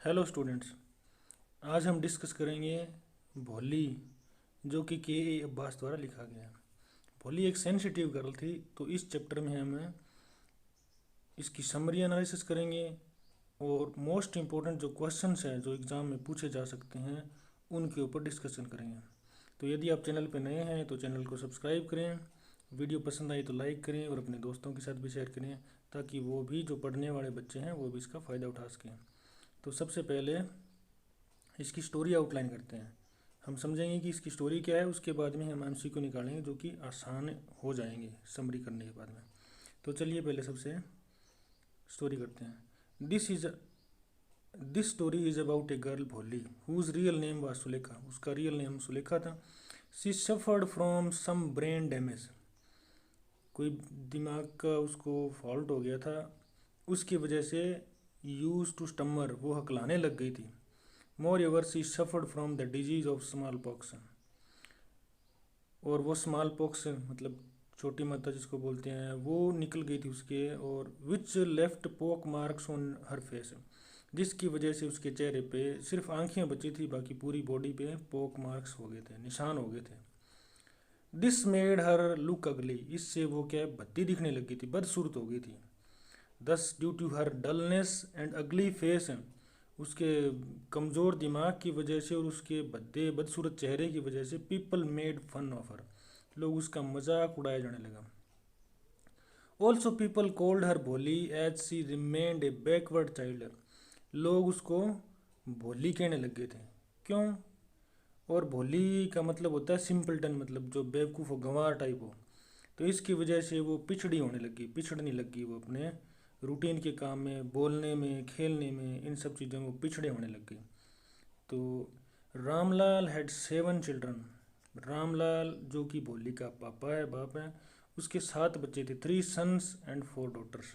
Hello students. आज हम discuss करेंगे भोली, जो कि के अब्बास द्वारा लिखा गया है। भोली एक सेंसिटिव गर्ल थी, तो इस चैप्टर में हमें इसकी समरी एनालिसिस करेंगे और मोस्ट इम्पोर्टेंट जो क्वेश्चंस हैं जो एग्ज़ाम में पूछे जा सकते हैं उनके ऊपर डिस्कशन करेंगे। तो यदि आप चैनल पर नए हैं तो चैनल को सब्सक्राइब करें, वीडियो पसंद आई तो लाइक करें और अपने दोस्तों के साथ भी शेयर करें, ताकि वो भी जो पढ़ने वाले बच्चे हैं वो भी इसका फ़ायदा उठा सकें। तो सबसे पहले इसकी स्टोरी आउटलाइन करते हैं। हम समझेंगे कि इसकी स्टोरी क्या है, उसके बाद में हम एमसीक्यू निकालेंगे जो कि आसान हो जाएंगे समरी करने के बाद में। तो चलिए पहले सबसे स्टोरी करते हैं। This story is about a girl Bholi whose real name was Sulekha. उसका रियल नेम सुलेखा था। She suffered from some brain damage. कोई दिमाग का उसको फॉल्ट हो गया था, उसकी वजह से यूज टू स्टमर, वो हकलाने लग गई थी। Moreover, she suffered from the disease of smallpox। और वो स्मॉल पॉक्स मतलब छोटी माता जिसको बोलते हैं वो निकल गई थी उसके, और विच लेफ्ट पोक मार्क्स ऑन हर फेस, जिसकी वजह से उसके चेहरे पे सिर्फ आंखें बची थी, बाकी पूरी बॉडी पे पोक मार्क्स हो गए थे, निशान हो गए थे। दिस मेड हर लुक अगली। इससे वो क्या भद्दी दिखने लगी थी, बदसूरत हो गई थी। Thus due to her dullness and ugly face, उसके कमज़ोर दिमाग की वजह से और उसके भद्दे बदसूरत चेहरे की वजह से people made fun of her, लोग उसका मजाक उड़ाया जाने लगा। ऑल्सो पीपल कोल्ड हर भोली एज सी रिमेंड ए बैकवर्ड चाइल्ड। लोग उसको भोली कहने लग गए थे। क्यों? और भोली का मतलब होता है सिंपलटन, मतलब जो बेवकूफ़ हो, गंवार टाइप हो। तो इसकी वजह से वो पिछड़ी होने लगी, पिछड़ने लगी वो अपने रूटीन के काम में, बोलने में, खेलने में, इन सब चीज़ों में वो पिछड़े होने लग गई। तो रामलाल हैड 7 चिल्ड्रन। रामलाल जो कि भोली का पापा है, बाप है, उसके 7 बच्चे थे। 3 सन्स एंड 4 डॉटर्स।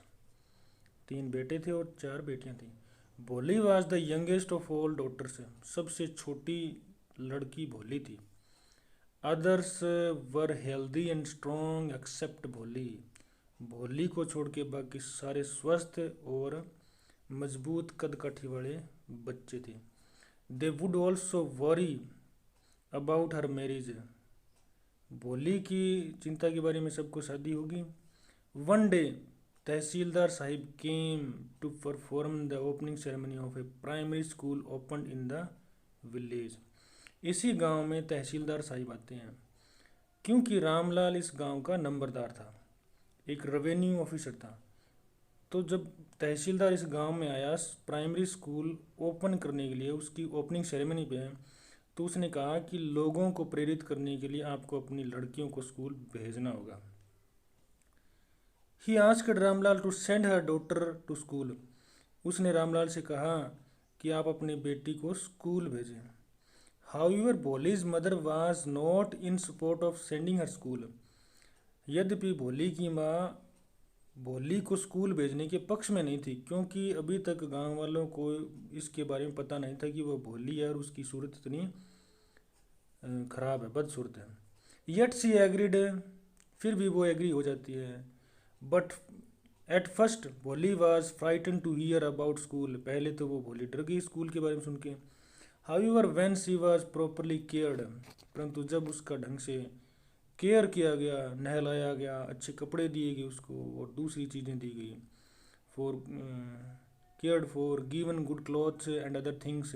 3 बेटे थे और 4 बेटियां थी। Bholi was the youngest of all daughters. सबसे छोटी लड़की भोली थी। Others were healthy and strong except Bholi. Bholi को छोड़ के बाकी सारे स्वस्थ और मजबूत कदकाठी वाले बच्चे थे। They would also worry about her marriage. Bholi की चिंता के बारे में सबको शादी होगी। One day tehsildar sahib came to perform the opening ceremony of a primary school open in the village. इसी गांव में तहसीलदार साहिब आते हैं, क्योंकि रामलाल इस गांव का नंबरदार था, एक रेवेन्यू ऑफिसर था। तो जब तहसीलदार इस गांव में आया प्राइमरी स्कूल ओपन करने के लिए, उसकी ओपनिंग सेरेमनी पे, तो उसने कहा कि लोगों को प्रेरित करने के लिए आपको अपनी लड़कियों को स्कूल भेजना होगा। He asked Ramlal to send her daughter to school. उसने रामलाल से कहा कि आप अपनी बेटी को स्कूल भेजें। However Bholi's mother was not in support of sending her school. यद्यपि भोली की माँ भोली को स्कूल भेजने के पक्ष में नहीं थी, क्योंकि अभी तक गांव वालों को इसके बारे में पता नहीं था कि वो भोली है और उसकी सूरत इतनी खराब है, बदसूरत है। येट सी एग्रीड, फिर भी वो एग्री हो जाती है। But at first Bholi was frightened to hear about school. पहले तो वो भोली डर गई स्कूल के बारे में सुन के। However when she was properly cared, परंतु जब उसका ढंग से केयर किया गया, नहलाया गया, अच्छे कपड़े दिए गए उसको और दूसरी चीज़ें दी गई, for cared for, given good clothes and other things,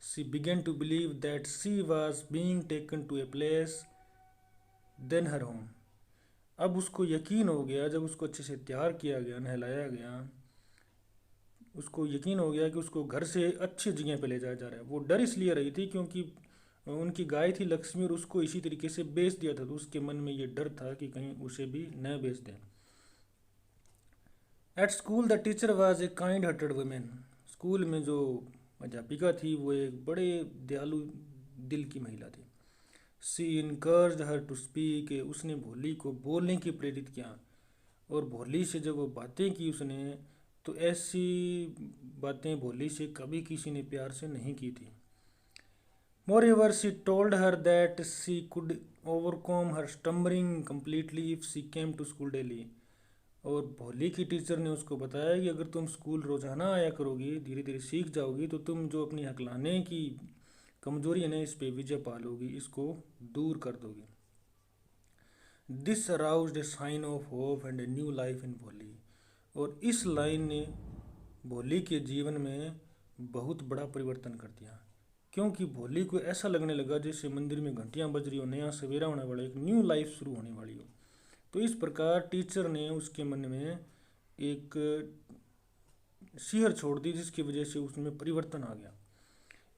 she began to believe that she was being taken to a place than her home. अब उसको यकीन हो गया, जब उसको अच्छे से तैयार किया गया, नहलाया गया, उसको यकीन हो गया कि उसको घर से अच्छी जगह पे ले जाया जा रहा है। वो डर इसलिए रही थी क्योंकि उनकी गाय थी लक्ष्मी और उसको इसी तरीके से बेच दिया था, तो उसके मन में ये डर था कि कहीं उसे भी न बेच दें। At school the teacher was a kind hearted women. School में जो अध्यापिका थी वो एक बड़े दयालु दिल की महिला थी। सी इनकर्ज्ड हर टू स्पीक, उसने भोली को बोलने की प्रेरित किया। और भोली से जब वो बातें की उसने, तो ऐसी बातें भोली से कभी किसी ने प्यार से नहीं की थी। Moreover, she told her that she could overcome her stumbling completely if she came to school daily। और भोली की टीचर ने उसको बताया कि अगर तुम स्कूल रोजाना आया करोगी, धीरे धीरे सीख जाओगी, तो तुम जो अपनी हकलाने की कमजोरी है ना, इस पे विजय पालोगी, इसको दूर कर दोगी। This aroused a sign of hope and a new life in Bholi. और इस लाइन ने भोली के जीवन में बहुत बड़ा परिवर्तन कर दिया, क्योंकि भोली को ऐसा लगने लगा जैसे मंदिर में घंटियां बज रही हो, नया सवेरा होने वाला, एक न्यू लाइफ शुरू होने वाली हो। तो इस प्रकार टीचर ने उसके मन में एक सिहर छोड़ दी, जिसकी वजह से उसमें परिवर्तन आ गया।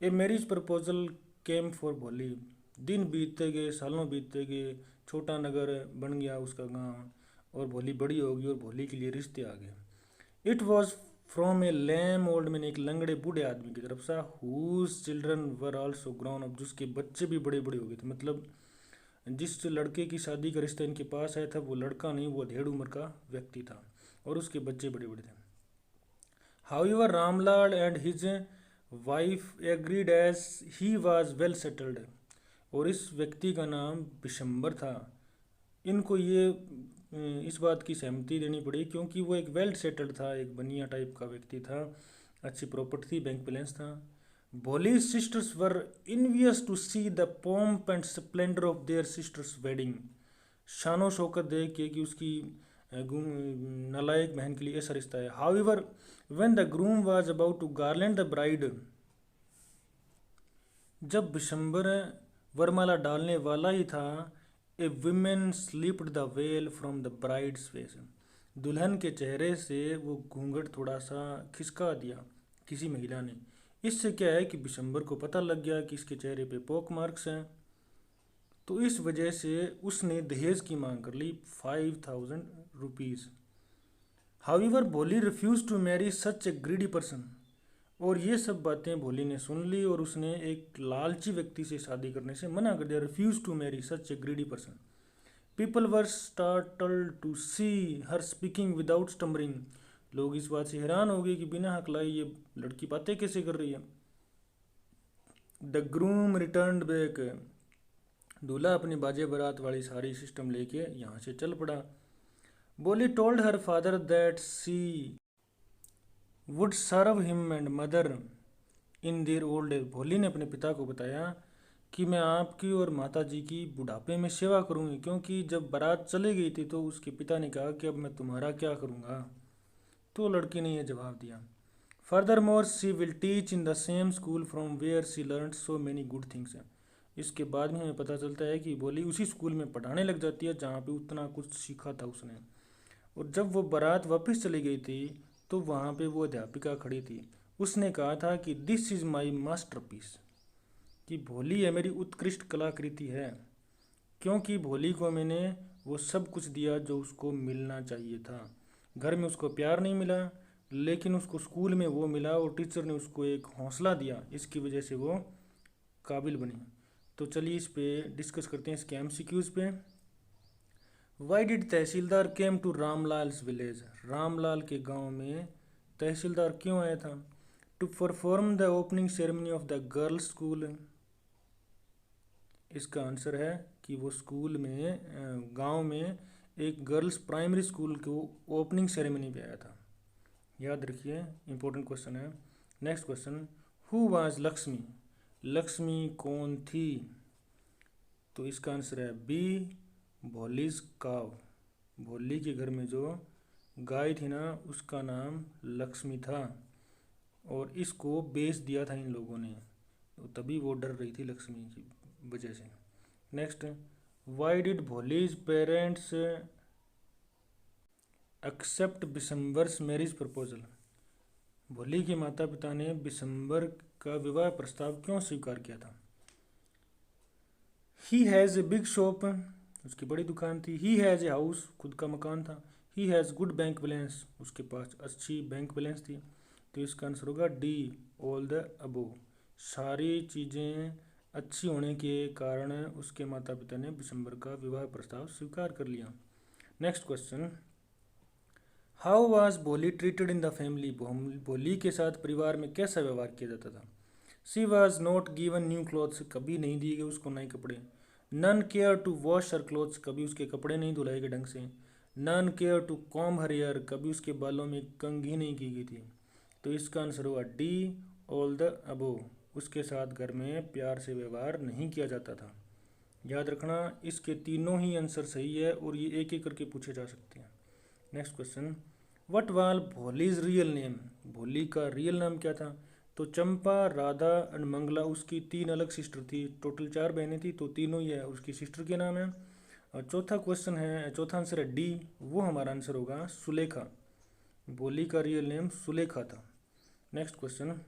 A marriage proposal came for भोली। दिन बीतते गए, सालों बीतते गए, छोटा नगर बन गया उसका गांव, और भोली बड़ी होगी और भोली के लिए रिश्ते आ गए। It was from a lame old man, एक लंगड़े बूढ़े आदमी की तरफ से, whose children were also grown up, जिसके बच्चे भी बड़े बड़े हो गए थे। मतलब जिस लड़के की शादी का रिश्ता इनके पास आया था, वो लड़का नहीं, वो अधेड़ उम्र का व्यक्ति था, और उसके बच्चे बड़े बड़े थे। However Ramlal and his wife agreed as he was well settled. और इस व्यक्ति का नाम बिशंबर था। इनको ये इस बात की सहमति देनी पड़ी क्योंकि वो एक वेल सेटल्ड था, एक बनिया टाइप का व्यक्ति था, अच्छी प्रॉपर्टी थी, बैंक बैलेंस था। Bholi's sisters were envious to see the pomp and splendour of their sisters wedding. शानो शौकत देख के कि उसकी नालायक बहन के लिए ऐसा रिश्ता है। However when the groom was about to garland the bride, जब बिशंबर वरमाला डालने वाला ही था, a women slipped the veil from the bride's face, दुल्हन के चेहरे से वो घूंघट थोड़ा सा खिसका दिया किसी महिला ने। इससे क्या है कि बिशंबर को पता लग गया कि इसके चेहरे पे पॉक मार्क्स हैं, तो इस वजह से उसने दहेज की मांग कर ली, 5000 rupees. However Bholi refuse to marry such a greedy person. और ये सब बातें भोली ने सुन ली और उसने एक लालची व्यक्ति से शादी करने से मना कर दिया। Refuse to marry such a greedy person. People were startled to see her speaking without stumbling. लोग इस बात से हैरान हो गए कि बिना हकलाई ये लड़की बातें कैसे कर रही है। The groom return back. दूल्हा अपनी बाजे बारात वाली सारी सिस्टम लेके यहाँ से चल पड़ा। Bholi told her father that she would serve him and mother in their old age. Bholi ने अपने पिता को बताया कि मैं आपकी और माता जी की बुढ़ापे में सेवा करूंगी, क्योंकि जब बारात चली गई थी तो उसके पिता ने कहा कि अब मैं तुम्हारा क्या करूंगा। तो लड़की ने यह जवाब दिया, furthermore she will teach in the same school from where she learn so many good things. इसके बाद में हमें पता चलता है कि बोली उसी स्कूल में पढ़ाने लग जाती है जहाँ पे उतना कुछ सीखा था उसने। और जब वो बारात वापस चली गई थी तो वहाँ पे वो अध्यापिका खड़ी थी। उसने कहा था कि दिस इज़ माई मास्टरपीस, कि भोली है मेरी उत्कृष्ट कलाकृति है, क्योंकि भोली को मैंने वो सब कुछ दिया जो उसको मिलना चाहिए था। घर में उसको प्यार नहीं मिला, लेकिन उसको स्कूल में वो मिला, और टीचर ने उसको एक हौसला दिया, इसकी वजह से वो काबिल बनी। तो चलिए इस पे डिस्कस करते हैं, इसके एमसीक्यूज पे। Why did tehsildar came to Ramlal's village. Ramlal के गांव में तहसीलदार क्यों आया था। To perform the opening ceremony of the girls school. इसका आंसर है कि वो स्कूल में गांव में एक गर्ल्स प्राइमरी स्कूल को ओपनिंग सेरेमनी पे आया था। याद रखिए, इंपॉर्टेंट क्वेश्चन है। Next question, who was Lakshmi. Lakshmi कौन थी। तो इसका आंसर है बी, भोलीज काव। भोली के घर में जो गाय थी ना, उसका नाम लक्ष्मी था, और इसको बेच दिया था इन लोगों ने, तो तभी वो डर रही थी लक्ष्मी की वजह से। Next, why did Bholi's parents accept Bishamber's marriage proposal. Bholi के माता पिता ने बिशंबर का विवाह प्रस्ताव क्यों स्वीकार किया था। He has a big shop, उसकी बड़ी दुकान थी। ही हैज़ ए हाउस, खुद का मकान था। He has good bank balance, उसके पास अच्छी बैंक बैलेंस थी। तो इसका आंसर होगा डी, ऑल द अबो। सारी चीज़ें अच्छी होने के कारण उसके माता पिता ने बिशंबर का विवाह प्रस्ताव स्वीकार कर लिया। नेक्स्ट क्वेश्चन, हाउ वाज भोली ट्रीटेड इन द फैमिली। भोली के साथ परिवार में कैसा व्यवहार किया जाता था। She was not given new clothes, कभी नहीं दिए गए उसको नए कपड़े। None cared to wash her clothes, कभी उसके कपड़े नहीं धुलाए गए ढंग से। None cared to comb her hair, कभी उसके बालों में कंघी नहीं की गई थी। तो इसका आंसर होगा डी, ऑल द अबो, उसके साथ घर में प्यार से व्यवहार नहीं किया जाता था। याद रखना इसके तीनों ही आंसर सही है और ये एक एक करके पूछे जा सकते हैं। नेक्स्ट क्वेश्चन, व्हाट वाल भोलीज रियल नेम, भोली का रियल नाम क्या था? तो चंपा, राधा एंड मंगला उसकी तीन अलग सिस्टर थी, टोटल 4 बहनें थी, तो तीनों ही है उसकी सिस्टर के नाम है। और चौथा क्वेश्चन है, चौथा आंसर है डी, वो हमारा आंसर होगा सुलेखा, भोली का रियल नेम सुलेखा था। Next question,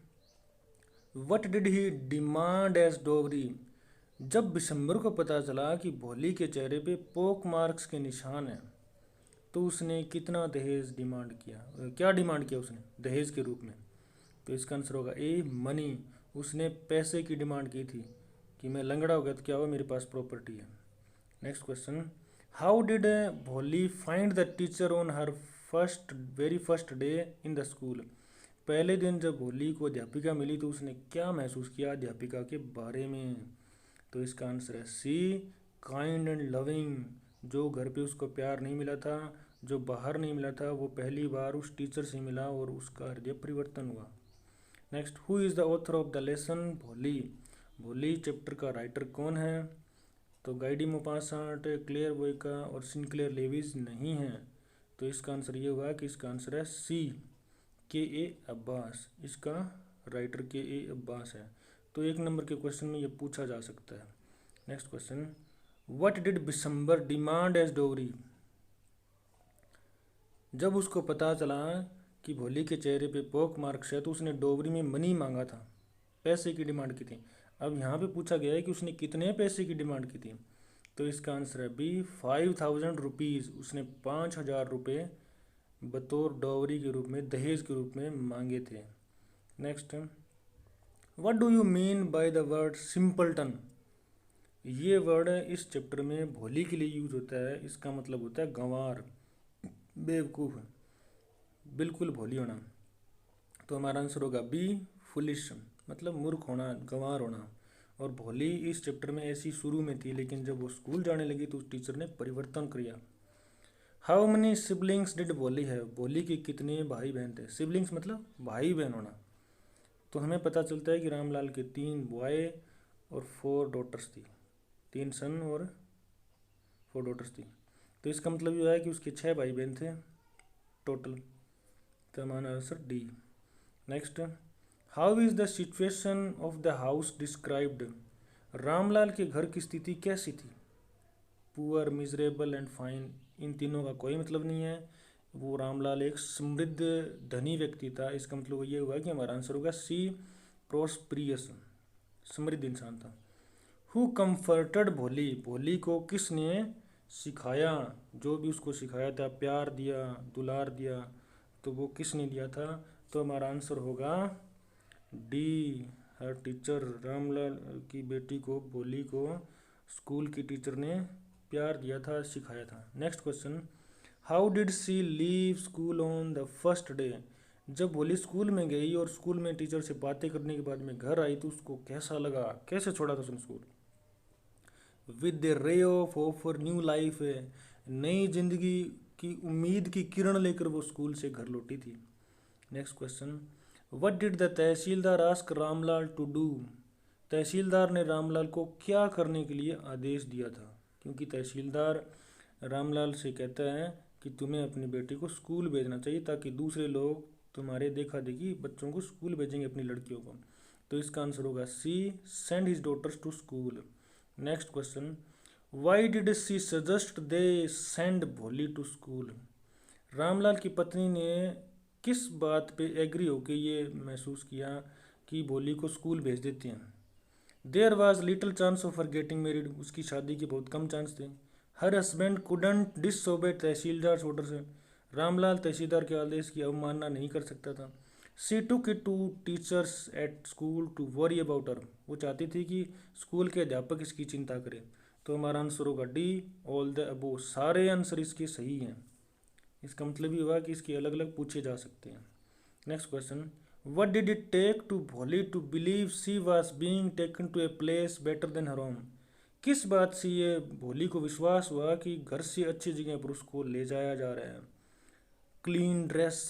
what did he demand as dowry, जब बिशंबर को पता चला कि भोली के चेहरे पे पोक मार्क्स के निशान हैं तो उसने कितना दहेज डिमांड किया, क्या डिमांड किया उसने दहेज के रूप में? तो इसका आंसर होगा ए, मनी, उसने पैसे की डिमांड की थी कि मैं लंगड़ा हो गया तो क्या हुआ, मेरे पास प्रॉपर्टी है। नेक्स्ट क्वेश्चन, हाउ डिड भोली find the teacher on her very first day in the school, पहले दिन जब भोली को अध्यापिका मिली तो उसने क्या महसूस किया अध्यापिका के बारे में? तो इसका आंसर है सी, काइंड एंड लविंग, जो घर पे उसको प्यार नहीं मिला था, जो बाहर नहीं मिला था, वो पहली बार उस टीचर से मिला और उसका हृदय परिवर्तन हुआ। Next, who is the author of the lesson भोली, भोली चैप्टर का राइटर कौन है? तो गाइडी मोपासांट, क्लेयर वोइका और सिंक्लेयर लेविस नहीं है। तो इसका आंसर ये हुआ कि इसका आंसर है सी, के ए अब्बास, इसका राइटर के ए अब्बास है। तो 1 नंबर के क्वेश्चन में ये पूछा जा सकता है। Next question, what did Bishambar demand as dowry, जब उसको पता चला कि भोली के चेहरे पे पोक मार्क्स है तो उसने डोवरी में मनी मांगा था, पैसे की डिमांड की थी। अब यहाँ पे पूछा गया है कि उसने कितने पैसे की डिमांड की थी, तो इसका आंसर है बी, 5000 रुपीज़, उसने 5000 रुपये बतौर डॉवरी के रूप में, दहेज के रूप में मांगे थे। Next, what do you mean by the word simpleton, ये वर्ड इस चैप्टर में भोली के लिए यूज होता है, इसका मतलब होता है गंवार, बेवकूफ़, बिल्कुल भोली होना। तो हमारा आंसर होगा बी, फुलिश, मतलब मूर्ख होना, गंवार होना। और भोली इस चैप्टर में ऐसी शुरू में थी, लेकिन जब वो स्कूल जाने लगी तो उस टीचर ने परिवर्तन किया। हाउ मनी सिबलिंग्स डिड भोली है, भोली के कितने भाई बहन थे? सिबलिंग्स मतलब भाई बहन होना। तो हमें पता चलता है कि रामलाल के 3 बॉय और 4 डॉटर्स थी, 3 सन और 4 डॉटर्स थी। तो इसका मतलब ये है कि उसके 6 भाई बहन थे टोटल। तो हमारा answer D. Next, how is the situation of the house described, Ramlal के घर की स्थिति कैसी थी? पुअर, मिजरेबल एंड फाइन, इन तीनों का कोई मतलब नहीं है। वो रामलाल एक समृद्ध धनी व्यक्ति था, इसका मतलब ये हुआ कि हमारा आंसर होगा सी, प्रोस्परियस, समृद्ध इंसान था। हु कम्फर्टेड भोली, भोली को किसने सिखाया, जो भी उसको सिखाया था, प्यार दिया, दुलार दिया, तो वो किसने दिया था? तो हमारा आंसर होगा डी, हर टीचर, रामलाल की बेटी को, भोली को स्कूल की टीचर ने प्यार दिया था, सिखाया था। Next question, how did she leave school on the first day, जब भोली स्कूल में गई और स्कूल में टीचर से बातें करने के बाद में घर आई तो उसको कैसा लगा, कैसे छोड़ा था उसने school? With the ray of for new life, नई जिंदगी की उम्मीद की किरण लेकर वो स्कूल से घर लौटी थी। Next question, what did the tehsildar ask Ramlal to do, tehsildar ने रामलाल को क्या करने के लिए आदेश दिया था? क्योंकि तहसीलदार रामलाल से कहता है कि तुम्हें अपनी बेटी को स्कूल भेजना चाहिए ताकि दूसरे लोग तुम्हारे देखा देखी बच्चों को स्कूल भेजेंगे, अपनी लड़कियों को। तो इसका आंसर होगा C, send his daughters to school. Next question, why did she suggest they send Bholi to school, Ramlal की पत्नी ने किस बात पे एग्री होके ये महसूस किया कि भोली को स्कूल भेज देते हैं? There was little chance of her getting married, उसकी शादी के बहुत कम चांस थे। Her husband couldn't disobey tehsildar order से, रामलाल तहसीलदार के आदेश की अवमानना नहीं कर सकता था। She took it to teachers at school to worry about her, वो चाहती थी कि स्कूल के अध्यापक इसकी चिंता करें। तो हमारा आंसर होगा डी, ऑल द अबो, सारे आंसर इसके सही हैं। इसका मतलब ये हुआ कि इसके अलग अलग पूछे जा सकते हैं। Next question, what did it take to Bholi to believe she was being taken to a place better than her home, किस बात से ये भोली को विश्वास हुआ कि घर से अच्छी जगह पर उसको ले जाया जा रहा है? क्लीन ड्रेस,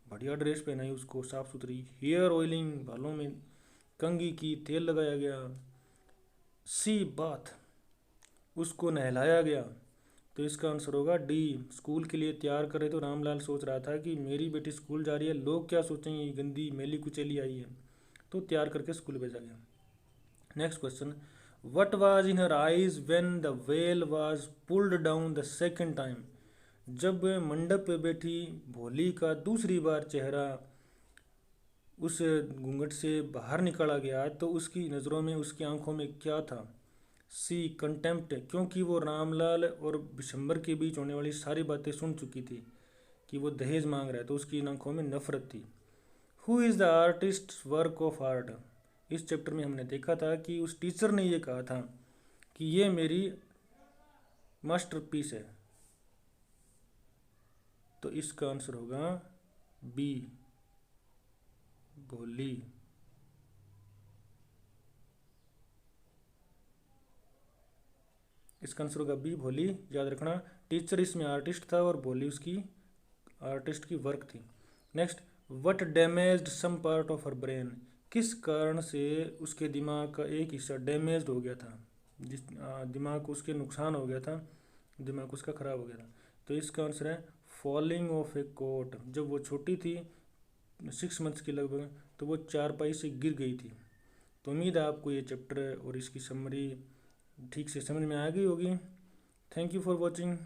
बढ़िया ड्रेस पहनाई उसको, साफ सुथरी। हेयर ऑयलिंग, बालों में कंघी की, तेल लगाया गया। सी बाथ, उसको नहलाया गया। तो इसका आंसर होगा डी, स्कूल के लिए तैयार कर रहे। तो रामलाल सोच रहा था कि मेरी बेटी स्कूल जा रही है, लोग क्या सोचेंगे, ये गंदी मेली कुचेली आई है। तो तैयार करके स्कूल भेजा गया। Next question, what was in her eyes when the well was pulled down the second time? जब मंडप पे बैठी भोली का दूसरी बार चेहरा उस घूंघट से बाहर निकाला गया तो उसकी नज़रों में, उसकी आंखों में क्या था? सी कंटेम्प्ट, क्योंकि वो रामलाल और बिशंबर के बीच होने वाली सारी बातें सुन चुकी थी कि वो दहेज मांग रहा है, तो उसकी आंखों में नफरत थी। Who is the artist work of art? इस चैप्टर में हमने देखा था कि उस टीचर ने ये कहा था कि ये मेरी मास्टरपीस है। तो इसका आंसर होगा बी, भोली। इसका आंसर होगा बी, भोली। याद रखना, टीचर इसमें आर्टिस्ट था और भोली उसकी आर्टिस्ट की वर्क थी। Next, what damaged some part of her brain? किस कारण से उसके दिमाग का एक हिस्सा डैमेज्ड हो गया था, जिस दिमाग को उसके नुकसान हो गया था, दिमाग उसका ख़राब हो गया था। तो इसका आंसर है फॉलिंग ऑफ ए कोट। जब वो छोटी थी 6 मंथ्स की लगभग, तो वो चारपाई से गिर गई थी। तो उम्मीद है आपको ये चैप्टर और इसकी समरी ठीक से समझ में आ गई होगी। Thank you for watching.